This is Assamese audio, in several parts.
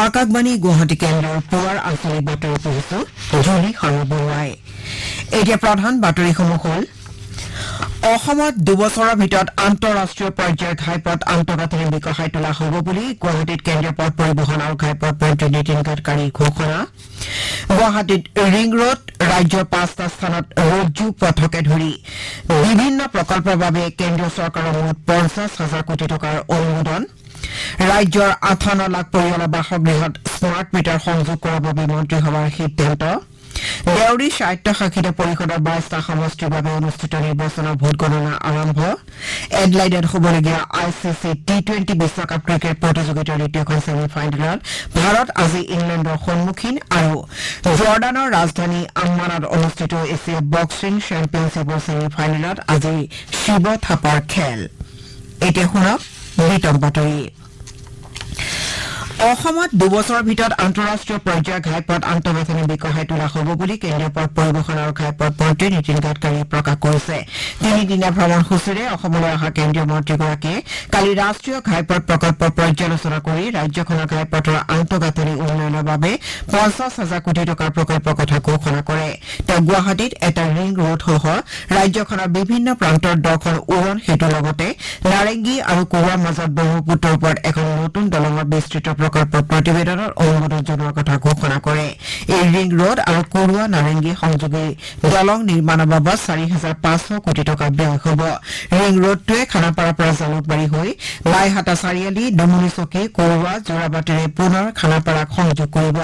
আকাশবাণী গুৱাহাটী কেন্দ্ৰৰ পুৱাৰ আঞ্চলিক বাতৰি পঢ়িছো জুলি শৰ্মা বৰুৱাই। এতিয়া প্ৰধান বাতৰিসমূহ হ'ল অসমত দুবছৰৰ ভিতৰত আন্তঃৰাষ্ট্ৰীয় পৰ্যায়ৰ ঘাইপথ আন্তঃগাঁথনি বিকশাই তোলা হ'ব বুলি গুৱাহাটীত কেন্দ্ৰীয় পথ পৰিবহণ আৰু ঘাইপথ মন্ত্ৰী নীতিন গাডকাৰীৰ ঘোষণা। গুৱাহাটীত ৰিং ৰোড ৰাজ্যৰ 5টা স্থানত ৰজ্জু পথকে ধৰি বিভিন্ন প্ৰকল্পৰ বাবে কেন্দ্ৰীয় চৰকাৰৰ মুঠ 50,000 কোটি টকাৰ অনুমোদন। ৰাজ্যৰ 58 লাখ পৰিয়ালৰ বাসগৃহত স্মাৰ্ট মিটাৰ সংযোগ কৰাৰ বাবে মন্ত্ৰীসভাৰ সিদ্ধান্ত। দেউৰী স্বায়ত্তশাসিত পৰিষদৰ 22টা সমষ্টিৰ বাবে অনুষ্ঠিত নিৰ্বাচনৰ ভোটগণনা আৰম্ভ। এডলাইডত হ'বলগীয়া ICC T20 বিশ্বকাপ ক্ৰিকেট প্ৰতিযোগিতাৰ দ্বিতীয়খন ছেমি ফাইনেলত ভাৰত আজি ইংলেণ্ডৰ সন্মুখীন আৰু জৰ্ডানৰ ৰাজধানী আম্মানত অনুষ্ঠিত এছিয়া বক্সিং চেম্পিয়নশ্বিপৰ ছেমি ফাইনেলত আজি শিৱ থাপাৰ খেল। এতিয়া শুনক বিতং বাতৰি। অসমত দুবছৰৰ ভিতৰত আন্তঃৰাষ্ট্ৰীয় পৰ্যায়ৰ ঘাইপথ আন্তঃগাঁথনি বিকশাই তোলা হ'ব বুলি কেন্দ্ৰীয় পথ পৰিবহণ আৰু ঘাইপথ মন্ত্ৰী নীতিন গাডকাৰীয়ে প্ৰকাশ কৰিছে। তিনিদিনীয়া ভ্ৰমণসূচীৰে অসমলৈ অহা কেন্দ্ৰীয় মন্ত্ৰীগৰাকীয়ে কালি ৰাষ্ট্ৰীয় ঘাইপথ প্ৰকল্প পৰ্যালোচনা কৰি ৰাজ্যখনৰ ঘাইপথৰ আন্তঃগাঁথনি উন্নয়নৰ বাবে 50,000 কোটি টকাৰ প্ৰকল্পৰ কথা ঘোষণা কৰে। তেওঁ গুৱাহাটীত এটা ৰিং ৰোডসহ ৰাজ্যখনৰ বিভিন্ন প্ৰান্তৰ 10খন উৰণ সেতুৰ লগতে নাৰেংগী আৰু কোৱাৰ মাজত ব্ৰহ্মপুত্ৰৰ ওপৰত এখন নতুন দলঙৰ বিস্তৃত প্ৰকল্প প্ৰতিবেদনৰ অনুমোদন জনোৱাৰ কথা ঘোষণা কৰে। এই ৰিং ৰোড আৰু কোৰুৱা নাৰেংগী সংযোগী দলং নিৰ্মাণৰ বাবদ 4,500 কোটি টকা ব্যয় হ'ব। ৰিং ৰোডটোৱে খানাপাৰাৰ পৰা জালুকবাৰী হৈ লাইহাটা চাৰিআলি, ডুমুনি চকী, কোৰুৱা, যোৰাবাটীৰে পুনৰ খানাপাৰাক সংযোগ কৰিব।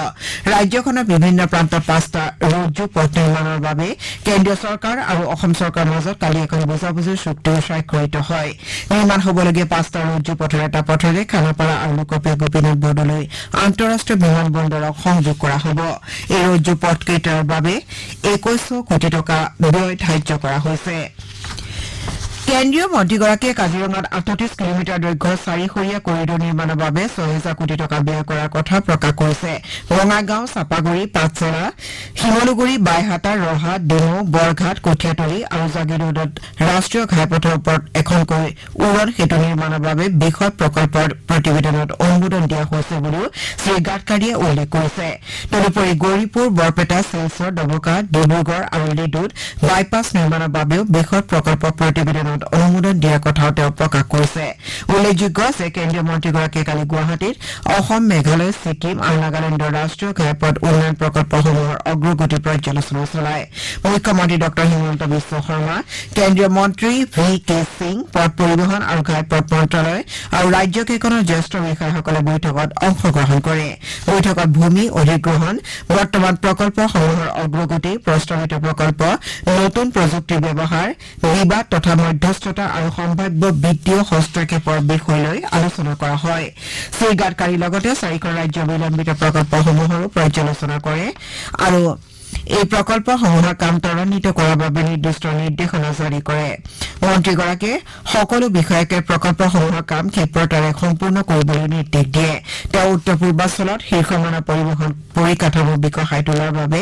ৰাজ্যখনৰ বিভিন্ন প্ৰান্তত 5টা ৰজ্জু পথ নিৰ্মাণৰ বাবে কেন্দ্ৰীয় চৰকাৰ আৰু অসম চৰকাৰৰ মাজত কালি এখন বুজাবুজিৰ চুক্তিও স্বাক্ষৰিত হয়। নিৰ্মাণ হ'বলগীয়া 5টা ৰজ্জু পথৰ এটা পথেৰে খানাপাৰা আৰু লোকপ্ৰিয় গোপীনাথ বৰদলৈ আন্তঃৰাষ্ট্ৰীয় বিমান বন্দৰক সংযোগ কৰা হ'ব। এই ৰজ্জু পথকেইটাৰ বাবে 2100 কোটি টকা ব্যয় ধাৰ্য কৰা হৈছে। কেন্দ্ৰীয় মন্ত্ৰীগৰাকীয়ে কাজিৰঙাত 38 কিলোমিটাৰ দৈৰ্ঘ্যৰ 4-সৰীয়া কৰিডৰ নিৰ্মাণৰ বাবে 6,000 কোটি টকা ব্যয় কৰাৰ কথা প্ৰকাশ কৰিছে। বঙাইগাঁও, চাপাগুৰি, পাঠশালা, শিমলুগুৰি, বাইহাটা, ৰহা, ডিমৌ, বৰঘাট, কঠীয়াতলী আৰু জাগিৰোডত ৰাষ্ট্ৰীয় ঘাইপথৰ ওপৰত এখনকৈ উৰণ সেতু নিৰ্মাণৰ বাবে বিশদ প্ৰকল্পৰ প্ৰতিবেদনত অনুমোদন দিয়া হৈছে বুলিও শ্ৰী গাডকাৰীয়ে উল্লেখ কৰিছে। তদুপৰি গৌৰীপুৰ, বৰপেটা, শিলচৰ, ডবকা, ডিব্ৰুগড় আৰু লিডুত বাইপাছ নিৰ্মাণৰ বাবেও বিশদ প্ৰকল্প প্ৰতিবেদনত অনুমোদন দিয়াৰ কথাও তেওঁ প্ৰকাশ কৰিছে। উল্লেখযোগ্য যে কেন্দ্ৰীয় মন্ত্ৰীগৰাকীয়ে কালি গুৱাহাটীত অসম, মেঘালয়, ছিকিম আৰু নাগালেণ্ডৰ ৰাষ্ট্ৰীয় ঘাইপথ উন্নয়ন প্ৰকল্পসমূহৰ অগ্ৰগতি পৰ্যালোচনা চলায়। মুখ্যমন্ত্ৰী ড হিমন্ত বিশ্ব শৰ্মা, কেন্দ্ৰীয় মন্ত্ৰী VK সিং, পথ পৰিবহণ আৰু ঘাইপথ মন্ত্ৰালয় আৰু ৰাজ্যকেইখনৰ জ্যেষ্ঠ বিষয়াসকলে বৈঠকত অংশগ্ৰহণ কৰে। বৈঠকত ভূমি অধিগ্ৰহণ, বৰ্তমান প্ৰকল্পসমূহৰ অগ্ৰগতি, প্ৰস্তাৱিত প্ৰকল্প, নতুন প্ৰযুক্তিৰ ব্যৱহাৰ, বিবাদ তথা মধ্যস্থতা আৰু সম্ভাৱ্য বিত্তীয় হস্তক্ষেপৰ বিষয় লৈ আলোচনা কৰা হয়। শ্ৰী গাডকাৰীৰ লগতে 4খন ৰাজ্যৰ বিলম্বিত প্ৰকল্পসমূহৰো পৰ্যালোচনা কৰে আৰু এই প্ৰকল্পসমূহৰ কাম ত্বৰান্বিত কৰাৰ বাবে নিৰ্দিষ্ট নিৰ্দেশনা জাৰি কৰে। মন্ত্ৰীগৰাকীয়ে সকলো বিষয়াকে প্ৰকল্পসমূহৰ কাম ক্ষীপ্ৰতাৰে সম্পূৰ্ণ কৰিবলৈ নিৰ্দেশ দিয়ে। তেওঁ উত্তৰ পূৰ্বাঞ্চলত শীৰ্ষমানৰ পৰিবহণ পৰিকাঠামো বিকশাই তোলাৰ বাবে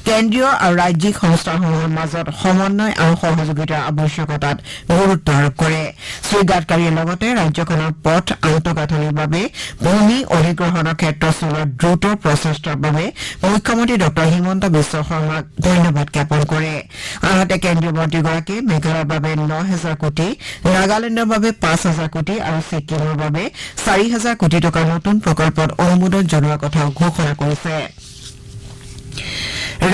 কেন্দ্ৰীয় আৰু ৰাজ্যিক সংস্থাসমূহৰ মাজত সমন্বয় আৰু সহযোগিতাৰ আৱশ্যকতাত গুৰুত্ব আৰোপ কৰে। শ্ৰী গাডকাৰীয়ে লগতে ৰাজ্যখনৰ পথ আন্তঃগাঁথনিৰ বাবে ভূমি অধিগ্ৰহণৰ ক্ষেত্ৰত চলোৱা দ্ৰুত প্ৰচেষ্টাৰ বাবে মুখ্যমন্ত্ৰী ড হিমন্ত বিশ্ব শৰ্মাক ধন্যবাদ জ্ঞাপন কৰে। আনহাতে কেন্দ্ৰীয় মন্ত্ৰীগৰাকীয়ে মেঘালয়ৰ বাবে 9,000 কোটি, নাগালেণ্ডৰ বাবে 5,000 কোটি আৰু ছিকিমৰ বাবে 4,000 কোটি টকাৰ নতুন প্ৰকল্পত অনুমোদন জনোৱাৰ কথাও ঘোষণা কৰিছে।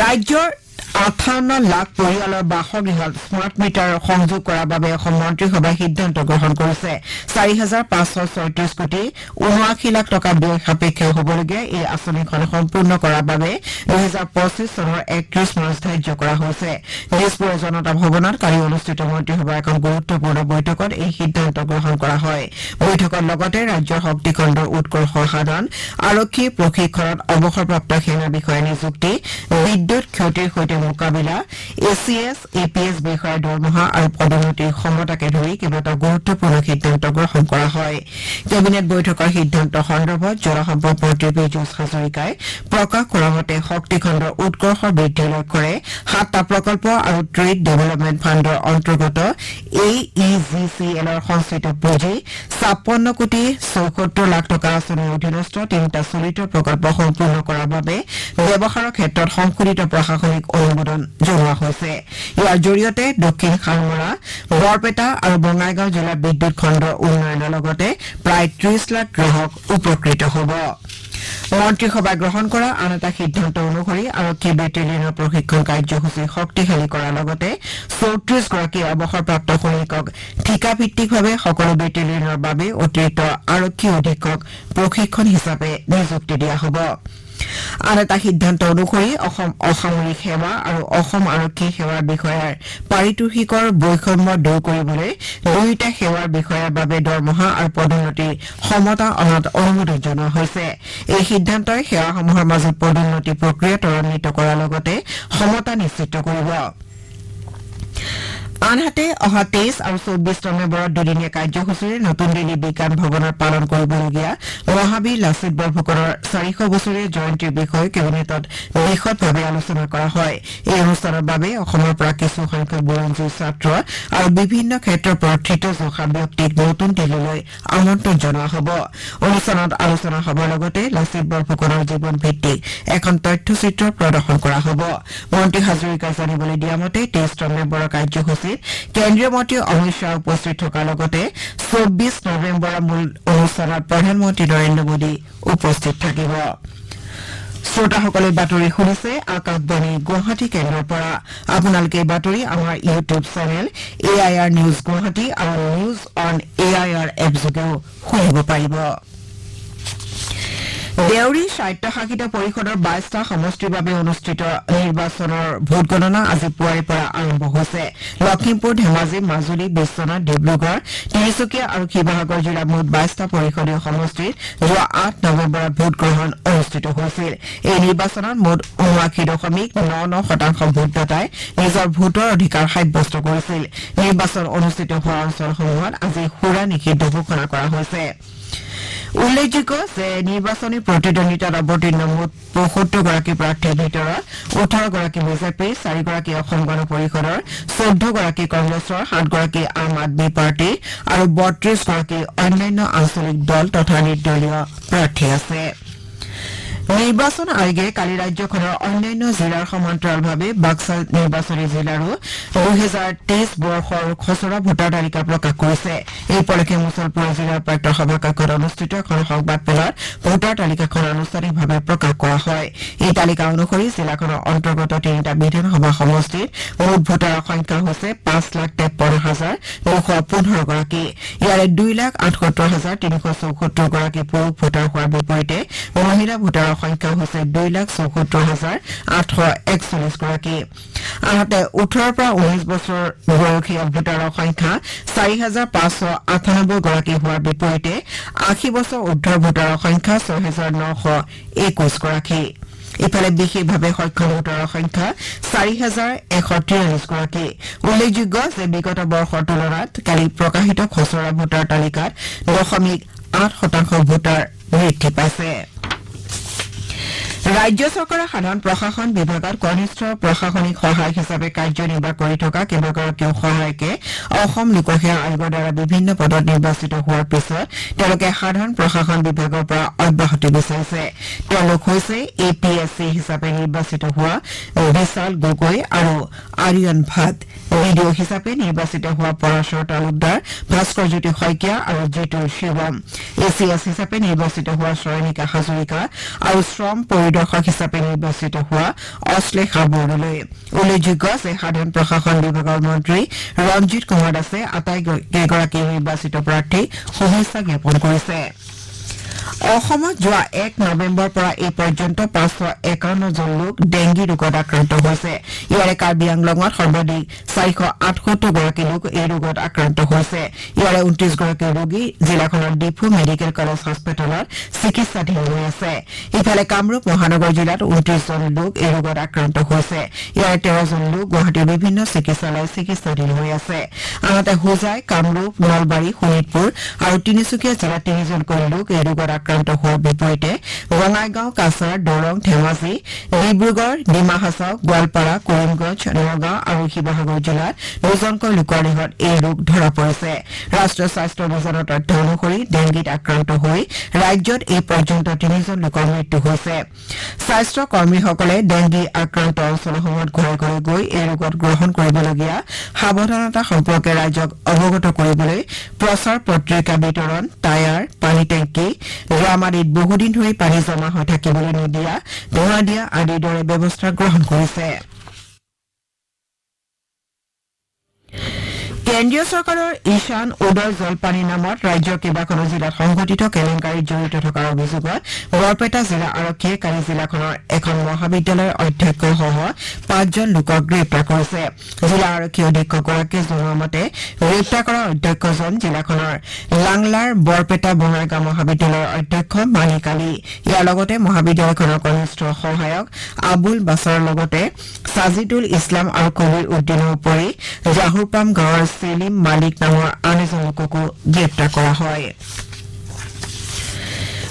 ৰাজ্যৰ 58 লাখ পৰিয়ালৰ বাসগৃহত স্মাৰ্ট মিটাৰ সংযোগ কৰাৰ বাবে অসম মন্ত্ৰীসভাই সিদ্ধান্ত গ্ৰহণ কৰিছে। 4,536 কোটি 79 লাখ টকা ব্যয় সাপেক্ষে হ'বলগীয়া এই আঁচনিখন সম্পূৰ্ণ কৰাৰ বাবে 2025 চনৰ 31 মাৰ্চ ধাৰ্য কৰা হৈছে। দিছপুৰৰ জনতা ভৱনত কালি অনুষ্ঠিত মন্ত্ৰীসভাৰ এখন গুৰুত্বপূৰ্ণ বৈঠকত এই সিদ্ধান্ত গ্ৰহণ কৰা হয়। বৈঠকত লগতে ৰাজ্যৰ শক্তি খণ্ডৰ উৎকৰ্ষ সাধন, আৰক্ষী প্ৰশিক্ষণত অৱসৰপ্ৰাপ্ত সেনা বিষয়া নিযুক্তি, বিদ্যুৎ ক্ষতিৰ সৈতে মোকাবিলা ACS APS বিষয়াৰ দৰমহা আৰু পদোন্নতিৰ ক্ষমতাকে ধৰি কেইবাটাও গুৰুত্বপূৰ্ণ সিদ্ধান্ত গ্ৰহণ কৰা হয় কেবিনেট বৈঠকৰ সিদ্ধান্ত সন্দৰ্ভত জলসম্পদ মন্ত্ৰী পীযুষ হাজৰিকাই প্ৰকাশ কৰা মতে শক্তি খণ্ডৰ উৎকৰ্ষৰ বৃদ্ধিৰ লক্ষ্যৰে 7টা প্ৰকল্প আৰু ট্ৰেড ডেভেলপমেণ্ট ফাণ্ডৰ অন্তৰ্গত AEGCLৰ সংশ্লিষ্ট পুঁজি 56 কোটি 74 লাখ টকা আঁচনিৰ অধীনস্থ 3টা চলিত প্ৰকল্প সম্পূৰ্ণ কৰাৰ বাবে ব্যৱহাৰৰ ক্ষেত্ৰত সংশোধিত প্ৰশাসনিক অনুমোদন জনোৱা হৈছে ইয়াৰ জৰিয়তে দক্ষিণ খালমৰা বৰপেটা আৰু বঙাইগাঁও জিলাৰ বিদ্যুৎ খণ্ডৰ উন্নয়নৰ লগতে প্ৰায় 30 লাখ গ্ৰাহক উপকৃত হ'ব মন্ত্ৰীসভাই গ্ৰহণ কৰা আন এটা সিদ্ধান্ত অনুসৰি আৰক্ষী বেটেলিয়নৰ প্ৰশিক্ষণ কাৰ্যসূচী শক্তিশালী কৰাৰ লগতে 34 গৰাকী অৱসৰপ্ৰাপ্ত সৈনিকক ঠিকাভিত্তিকভাৱে সকলো বেটেলিয়নৰ বাবে অতিৰিক্ত আৰক্ষী অধীক্ষক প্ৰশিক্ষণ হিচাপে নিযুক্তি দিয়া হ'ব আন এটা সিদ্ধান্ত অনুসৰি অসম অসামৰিক সেৱা আৰু অসম আৰক্ষী সেৱাৰ বিষয়াৰ পাৰিতোষিকৰ বৈষম্য দূৰ কৰিবলৈ দুয়োটা সেৱাৰ বিষয়াৰ বাবে দৰমহা আৰু পদোন্নতিৰ সমতা অনাত অনুমোদন জনোৱা হৈছে এই সিদ্ধান্তই সেৱাসমূহৰ মাজত পদোন্নতি প্ৰক্ৰিয়া ত্বৰান্বিত কৰাৰ লগতে সমতা নিশ্চিত কৰিব আনহাতে অহা 23 আৰু 24 নৱেম্বৰত দুদিনীয়া কাৰ্যসূচীৰে নতুন দিল্লী বিজ্ঞান ভৱনত পালন কৰিবলগীয়া মহাবীৰ লাচিত বৰফুকনৰ 400 বছৰীয়া জয়ন্তীৰ বিষয়ে কেবিনেটত বিশদভাৱে আলোচনা কৰা হয় এই অনুষ্ঠানৰ বাবে অসমৰ পৰা কিছু সংখ্যক বুৰঞ্জীৰ ছাত্ৰ আৰু বিভিন্ন ক্ষেত্ৰৰ প্ৰথিত জখা ব্যক্তিক নতুন দিল্লীলৈ আমন্ত্ৰণ জনোৱা হ'ব অনুষ্ঠানত আলোচনা হ'বৰ লগতে লাচিত বৰফুকনৰ জীৱন ভিত্তিক এখন তথ্যচিত্ৰ প্ৰদৰ্শন কৰা হ'ব মন্ত্ৰী হাজৰিকাই জানিবলৈ দিয়া মতে 23 নৱেম্বৰৰ কাৰ্যসূচী কেন্দ্ৰীয় মন্ত্ৰী অমিত শ্বাহ উপস্থিত থকাৰ লগতে 24 নৱেম্বৰৰ মূল অনুষ্ঠানত প্ৰধানমন্ত্ৰী নৰেন্দ্ৰ মোদী উপস্থিত থাকিব শ্ৰোতাসকলে বাতৰি শুনিছে আকাশবাণী গুৱাহাটী কেন্দ্ৰৰ পৰা আপোনালোকে বাতৰি আমাৰ YouTube channel AIR news Guwahati আৰু নিউজ অন AIR এপ যোগেও শুনিব পাৰিব দেউৰী স্বায়ত্তশাসিত পৰিষদৰ 22টা সমষ্টিৰ বাবে অনুষ্ঠিত নিৰ্বাচনৰ ভোট গণনা আজি পুৱাৰে পৰা আৰম্ভ হৈছে লখিমপুৰ ধেমাজি মাজুলী বিশ্বনাথ ডিব্ৰুগড় তিনিচুকীয়া আৰু শিৱসাগৰ জিলাৰ মুঠ 22টা পৰিষদীয় সমষ্টিত যোৱা 8 নৱেম্বৰত ভোটগ্ৰহণ অনুষ্ঠিত হৈছিল এই নিৰ্বাচনত মুঠ 79.99% ভোটদাতাই নিজৰ ভোটৰ অধিকাৰ সাব্যস্ত কৰিছিল নিৰ্বাচন অনুষ্ঠিত হোৱা অঞ্চলসমূহত আজি সুৰা নিষিদ্ধ ঘোষণা কৰা হৈছে উল্লেখযোগ্য যে নিৰ্বাচনী প্ৰতিদ্বন্দ্বিতাত অৱতীৰ্ণ মুঠ ৭৫ গৰাকী প্ৰাৰ্থীৰ ভিতৰত 18 গৰাকী বিজেপিৰ 4 গৰাকী অসম গণ পৰিষদৰ 14 গৰাকী কংগ্ৰেছৰ 7 গৰাকী আম আদমী পাৰ্টি আৰু 32 গৰাকী অন্যান্য আঞ্চলিক দল তথা নিৰ্দলীয় প্ৰাৰ্থী আছে নিৰ্বাচন আয়োগে কালি ৰাজ্যখনৰ অন্যান্য জিলাৰ সমান্তৰালভাৱে বাক্সা নিৰ্বাচনী জিলাৰো 2023 বৰ্ষৰ খচৰা ভোটাৰ তালিকা প্ৰকাশ কৰিছে এই উপলক্ষে মুছলপুৰ জিলাৰ প্ৰাক্তন সভাকক্ষত অনুষ্ঠিত এখন সংবাদমেলত ভোটাৰ তালিকাখন আনুষ্ঠানিকভাৱে প্ৰকাশ কৰা হয় এই তালিকা অনুসৰি জিলাখনৰ অন্তৰ্গত 3টা বিধানসভা সমষ্টিত মুঠ ভোটাৰৰ সংখ্যা হৈছে 5,53,215 গৰাকী ইয়াৰে 2,78,374 গৰাকী পুৰুষ ভোটাৰ হোৱাৰ বিপৰীতে মহিলা ভোটাৰৰ সংখ্যা হৈছে 2,74,841 গৰাকী আনহাতে 18 পৰা 19 বছৰ বয়সীয়া ভোটাৰৰ সংখ্যা 4,598 গৰাকী হোৱাৰ বিপৰীতে 80 বছৰ ঊৰ্ধৰ ভোটাৰৰ সংখ্যা 6,921 গৰাকী ইফালে বিশেষভাৱে সক্ষম ভোটাৰৰ সংখ্যা 4,143 গৰাকী উল্লেখযোগ্য যে বিগত বৰ্ষৰ তুলনাত কালি প্ৰকাশিত খচৰা ভোটাৰ তালিকাত 0.8% ভোটাৰ বৃদ্ধি পাইছে ৰাজ্য চৰকাৰৰ সাধাৰণ প্ৰশাসন বিভাগত কনিষ্ঠ প্ৰশাসনিক সহায়ক হিচাপে কাৰ্যনিৰ্বাহ কৰি থকা কেইবাগৰাকীও সহায়কে অসম লোকসেৱা আয়োগৰ দ্বাৰা বিভিন্ন পদত নিৰ্বাচিত হোৱাৰ পিছত তেওঁলোকে সাধাৰণ প্ৰশাসন বিভাগৰ পৰা অব্যাহতি বিচাৰিছে তেওঁলোক হৈছে APSC হিচাপে নিৰ্বাচিত হোৱা বিশাল গগৈ আৰু আৰিয়ন ভাট ভিডিঅ হিচাপে নিৰ্বাচিত হোৱা পৰাশৰ তালুকদাৰ ভাস্কৰ জ্যোতি শইকীয়া আৰু জিতুৰ শিৱম ACS হিচাপে নিৰ্বাচিত হোৱা চয়নিকা হাজৰিকা আৰু শ্ৰম পৰিদৰ্শক হিচাপে নিৰ্বাচিত হোৱা অশ্লেষা বৰদলৈ উল্লেখযোগ্য যে সাধাৰণ প্ৰশাসন বিভাগৰ মন্ত্ৰী ৰঞ্জিত কুমাৰ দাসে আটাইকেইগৰাকী নিৰ্বাচিত প্ৰাৰ্থীক শুভেচ্ছা জ্ঞাপন কৰিছে অসমত যোৱা 1 নৱেম্বৰৰ পৰা এই পৰ্যন্ত 551 জন লোক ডেংগি ৰোগত আক্ৰান্ত হৈছে। ইয়াৰে কাৰ্বি আংলঙত সৰ্বাধিক 478 গৰাকী লোক এই ৰোগত আক্ৰান্ত হৈছে। ইয়াৰে 29 গৰাকী ৰোগী জিলাখনৰ ডিফু মেডিকেল কলেজ হস্পিটেলত চিকিৎসাধীন হৈ আছে। ইফালে কামৰূপ মহানগৰ জিলাত 29 জন লোক এই ৰোগত আক্ৰান্ত হৈছে। ইয়াৰে 13 জন লোক গুৱাহাটীৰ বিভিন্ন চিকিৎসালয়ত চিকিৎসাধীন হৈ আছে। আনহাতে হোজাই, কামৰূপ, নলবাৰী, শোণিতপুৰ আৰু তিনিচুকীয়া জিলাত 3জনকৈ লোক এই ৰোগত আক্ৰান্ত হোৱাৰ বিপৰীতে বঙাইগাঁও, কাছাৰ, দৰং, ধেমাজি, ডিব্ৰুগড়, ডিমা হাছাও, গোৱালপাৰা, কৰিমগঞ্জ, নগাঁও আৰু শিৱসাগৰ জিলাত 2জনকৈ লোকৰ দেহত এই ৰোগ ধৰা পৰিছে। ৰাষ্ট্ৰীয় স্বাস্থ্য অভিযানৰ তথ্য অনুসৰি ডেংগিত আক্ৰান্ত হৈ ৰাজ্যত এই পৰ্যন্ত 3জন লোকৰ মৃত্যু হৈছে। স্বাস্থ্য কৰ্মীসকলে ডেংগি আক্ৰান্ত অঞ্চলসমূহত ঘৰে ঘৰে গৈ এই ৰোগত গ্ৰহণ কৰিবলগীয়া সাৱধানতা সম্পৰ্কে ৰাইজক অৱগত কৰিবলৈ প্ৰচাৰ পত্ৰিকা বিতৰণ, টায়াৰ, পানী টেংকি, ড্ৰাম আদিত বহুদিন ধৰি পানী জমা হৈ থাকিবলৈ নিদিয়া, ধোঁৱা দিয়া আদিৰ দৰে ব্যৱস্থা গ্ৰহণ কৰিছে। কেন্দ্ৰীয় চৰকাৰৰ ঈশান উদয় জলপানী নামত ৰাজ্যৰ কেইবাখনো জিলাত সংঘটিত কেলেংকাৰীত জড়িত থকাৰ অভিযোগত বৰপেটা জিলা আৰক্ষীয়ে কালি জিলাখনৰ এখন মহাবিদ্যালয়ৰ অধ্যক্ষসহ 5জন লোকক গ্ৰেপ্তাৰ কৰিছে। জিলা আৰক্ষী অধীক্ষকগৰাকীয়ে জনোৱা মতে গ্ৰেপ্তাৰ কৰা অধ্যক্ষজন জিলাখনৰ লাংলাৰ বৰপেটা বঙাইগাঁও মহাবিদ্যালয়ৰ অধ্যক্ষ মালিক আলী। ইয়াৰ লগতে মহাবিদ্যালয়খনৰ কনিষ্ঠ সহায়ক আবুল বাছাৰৰ লগতে ছাজিদুল ইছলাম আৰু কবিৰ উদ্দিনৰ উপৰি জাহুৰপাম গাঁৱৰ সেলিম মালিক নামৰ আন এজন লোককো গ্ৰেপ্তাৰ কৰা হয়।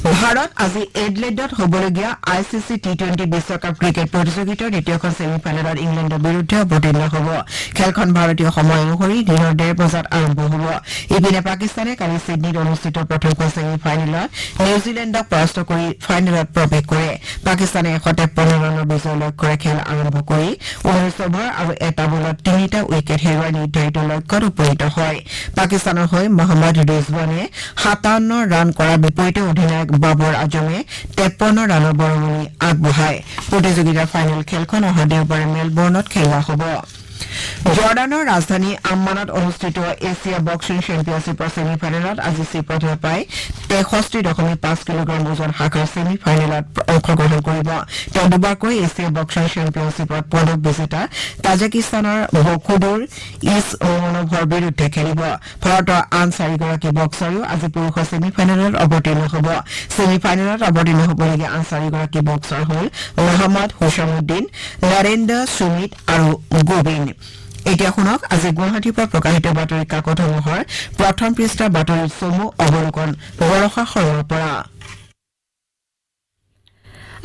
ভাৰত আজি এডলেডত হ'বলগীয়া ICC T20 বিশ্বকাপ ক্ৰিকেট প্ৰতিযোগিতাৰ দ্বিতীয়খন ছেমি ফাইনেলত ইংলেণ্ডৰ বিৰুদ্ধে অৱতীৰ্ণ হ'ব। খেলখন ভাৰতীয় সময় অনুসৰি দিনৰ 1:30 বজাত আৰম্ভ হ'ব। ইপিনে পাকিস্তানে কালি ছিডনীত অনুষ্ঠিত প্ৰথমখন ছেমি ফাইনেলত নিউজিলেণ্ডক পৰাস্ত কৰি ফাইনেলত প্ৰৱেশ কৰে। পাকিস্তানে 153 ৰানৰ বিজয় লক্ষ্যৰে খেল আৰম্ভ কৰি 19 অভাৰ আৰু এটা বলত 3টা উইকেট হেৰুৱাই নিৰ্ধাৰিত লক্ষ্যত উপনীত হয়। পাকিস্তানৰ হৈ মহম্মদ ৰিজৱানে 57 ৰান কৰাৰ বিপৰীতে অধিনায়ক বাবৰ আজমে 53 ৰানৰ বৰঙণি আগবঢ়ায়। প্ৰতিযোগিতাৰ ফাইনেল খেলখন অহা দেওবাৰে মেলবৰ্ণত খেলোৱা হ'ব। জৰ্ডানৰ ৰাজধানী আম্মানত অনুষ্ঠিত এছিয়া বক্সিং চেম্পিয়নশ্বিপৰ ছেমি ফাইনেলত আজি শ্ৰীপথে প্ৰায় 63.5 কিলোগ্ৰাম ওজন শাখাৰ ছেমি ফাইনেলত অংশগ্ৰহণ কৰিব। তেওঁ দুবাৰকৈ এছিয়া বক্সিং চেম্পিয়নশ্বিপত পদক বিজেতা তাজিকিস্তানৰ বখুদুৰ ইছমোনভৰ বিৰুদ্ধে খেলিব। ভাৰতৰ আন 4গৰাকী বক্সাৰো আজি পুৰুষৰ ছেমি ফাইনেলত অৱতীৰ্ণ হ'ব। ছেমি ফাইনেলত অৱতীৰ্ণ হ'বলগীয়া আন 4গৰাকী বক্সাৰ হ'ল মহম্মদ হুছামুদ্দিন, নৰেন্দ্ৰ সুমিত আৰু গোবিন্দ। এতিয়া শুনক আজি গুৱাহাটীৰ পৰা প্ৰকাশিত বাতৰি কাকতসমূহৰ প্ৰথম পৃষ্ঠাৰ বাতৰিৰ চমু অৱলোকন বৰষা শৰ্মাৰ পৰা।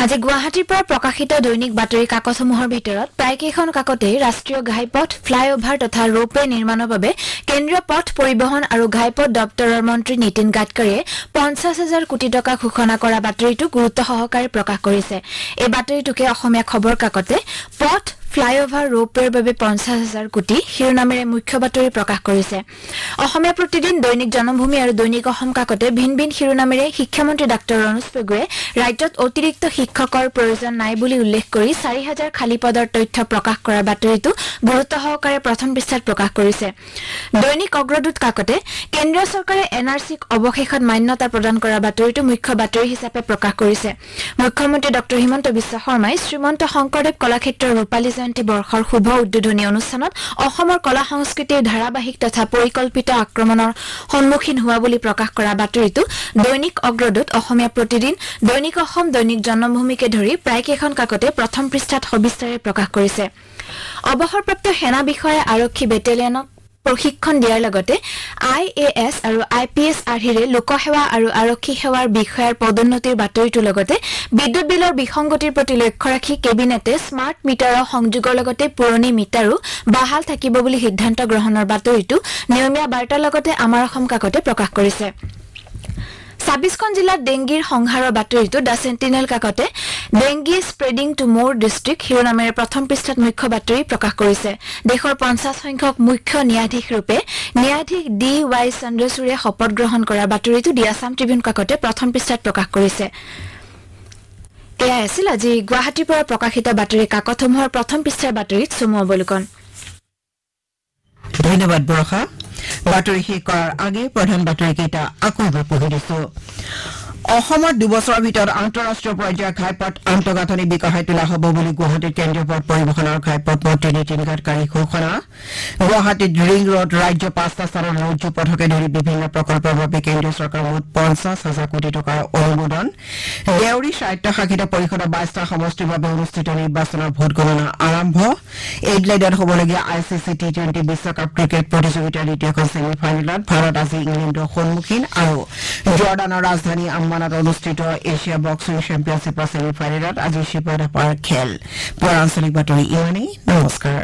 আজি গুৱাহাটীৰ পৰা প্ৰকাশিত দৈনিক বাতৰি কাকতসমূহৰ ভিতৰত প্ৰায়কেইখন কাকতেই ৰাষ্ট্ৰীয় ঘাইপথ, ফ্লাইঅভাৰ তথা ৰ'পৱে নিৰ্মাণৰ বাবে কেন্দ্ৰীয় পথ পৰিবহণ আৰু ঘাইপথ দপ্তৰৰ মন্ত্ৰী নীতিন গাডকাৰীয়ে 50,000 কোটি টকা ঘোষণা কৰা বাতৰিটো গুৰুত্ব সহকাৰে প্ৰকাশ কৰিছে। এই বাতৰিটোকে অসমীয়া খবৰ কাকতে পথ, ফ্লাইঅভাৰ, ৰ'পৱেৰ বাবে 50,000 কোটি শিৰোনামেৰে মুখ্য বাতৰি প্ৰকাশ কৰিছে। অসমীয়া প্ৰতিদিন, দৈনিক জনমভূমি আৰু দৈনিক অসম কাকতে ভিন ভিন শিৰোনামেৰে শিক্ষামন্ত্ৰী ডাঃ ৰণোজ পেগুৱে ৰাজ্যত অতিৰিক্ত শিক্ষকৰ প্ৰয়োজন নাই বুলি উল্লেখ কৰি 4,000 খালী পদৰ তথ্য প্ৰকাশ কৰা বাতৰিটো গুৰুত্ব সহকাৰে প্ৰথম পৃষ্ঠাত প্ৰকাশ কৰিছে। দৈনিক অগ্ৰদূত কাকতে কেন্দ্ৰীয় চৰকাৰে NRCক অৱশেষত মান্যতা প্ৰদান কৰা বাতৰিটো মুখ্য বাতৰি হিচাপে প্ৰকাশ কৰিছে। মুখ্যমন্ত্ৰী ডঃ হিমন্ত বিশ্ব শৰ্মাই শ্ৰীমন্ত শংকৰদেৱ কলাক্ষেত্ৰৰ ৰূপালী জয়ন্তী বৰ্ষৰ শুভ উদ্বোধনী অনুষ্ঠানত অসমৰ কলা সংস্কৃতিৰ ধাৰাবাহিক তথা পৰিকল্পিত আক্ৰমণৰ সন্মুখীন হোৱা বুলি প্ৰকাশ কৰা বাতৰিটো দৈনিক অগ্ৰদূত, অসমীয়া প্ৰতিদিন, দৈনিক অসম, দৈনিক জনমভূমিকে ধৰি প্ৰায়কেইখন কাকতে প্ৰথম পৃষ্ঠাত সবিস্তাৰে প্ৰকাশ কৰিছে। অৱসৰপ্ৰাপ্ত সেনা বিষয়া আৰক্ষী বেটেলিয়নক প্ৰশিক্ষণ দিয়াৰ লগতে IAS আৰু IPS আৰ্হিৰে লোকসেৱা আৰু আৰক্ষী সেৱাৰ বিষয়াৰ পদোন্নতিৰ বাতৰিটোৰ লগতে বিদ্যুৎ বিলৰ বিসংগতিৰ প্ৰতি লক্ষ্য ৰাখি কেবিনেটে স্মাৰ্ট মিটাৰৰ সংযোগৰ লগতে পুৰণি মিটাৰো বাহাল থাকিব বুলি সিদ্ধান্ত গ্ৰহণৰ বাতৰিটো নিয়মীয়া বাৰ্তাৰ লগতে আমাৰ অসম কাকতে প্ৰকাশ কৰিছে। 26খন জিলাত ডেংগিৰ সংহাৰৰ বাতৰিটো the sentinel কাকতে dengue spreading two মোৰ ডিষ্ট্ৰিক্ট শিৰোনামেৰে প্ৰথম পৃষ্ঠাত মুখ্য বাতৰি প্ৰকাশ কৰিছে। দেশৰ 50 সংখ্যক মুখ্য ন্যায়াধীশ ৰূপে ন্যায়াধীশ DY চন্দ্ৰচূড়ে শপত গ্ৰহণ কৰা বাতৰিটো দি আছাম ট্ৰিবিউন কাকতে প্ৰথম পৃষ্ঠাত প্ৰকাশ কৰিছে। এয়াই আছিল আজি গুৱাহাটীৰ পৰা প্ৰকাশিত বাতৰি কাকতসমূহৰ প্ৰথম পৃষ্ঠাৰ বাতৰিত চমু অৱলোকন। ধন্যবাদ বৰষা। বাতৰি শেষ কৰাৰ আগে প্ৰধান বাতৰিকেইটা আকৌ এবাৰ পঢ়ি দিছো। অসমত দুবছৰৰ ভিতৰত আন্তঃৰাষ্ট্ৰীয় পৰ্যায়ৰ ঘাইপথ আন্তঃগাঁথনি বিকশাই তোলা হ'ব বুলি গুৱাহাটীত কেন্দ্ৰীয় পথ পৰিবহণ আৰু ঘাইপথ মন্ত্ৰী নীতিন গাডকাৰীৰ ঘোষণা গুৱাহাটীত ৰিং ৰোড ৰাজ্য 5টা স্থানৰ ৰজ্জু পথকে ধৰি বিভিন্ন প্ৰকল্পৰ বাবে কেন্দ্ৰীয় চৰকাৰৰ মুঠ 50,000 কোটি টকাৰ অনুমোদন দেউৰী স্বায়ত্তশাসিত পৰিষদৰ 22টা সমষ্টিৰ বাবে অনুষ্ঠিত নিৰ্বাচনৰ ভোট গণনা আৰম্ভ এডলেডত হ'বলগীয়া ICC T20 বিশ্বকাপ ক্ৰিকেট প্ৰতিযোগিতাৰ দ্বিতীয়খন ছেমি ফাইনেলত ভাৰত আজি ইংলেণ্ডৰ সন্মুখীন আৰু জৰ্ডানৰ ৰাজধানী আম্মানত অনুষ্ঠিত এছিয়া বক্সিং চেম্পিয়নশ্বিপৰ ছেমি ফাইনেলত আজি শিৱদাপাৰ খেল পৌৰাঞ্চলিক বাতৰি ইমানেই নমস্কাৰ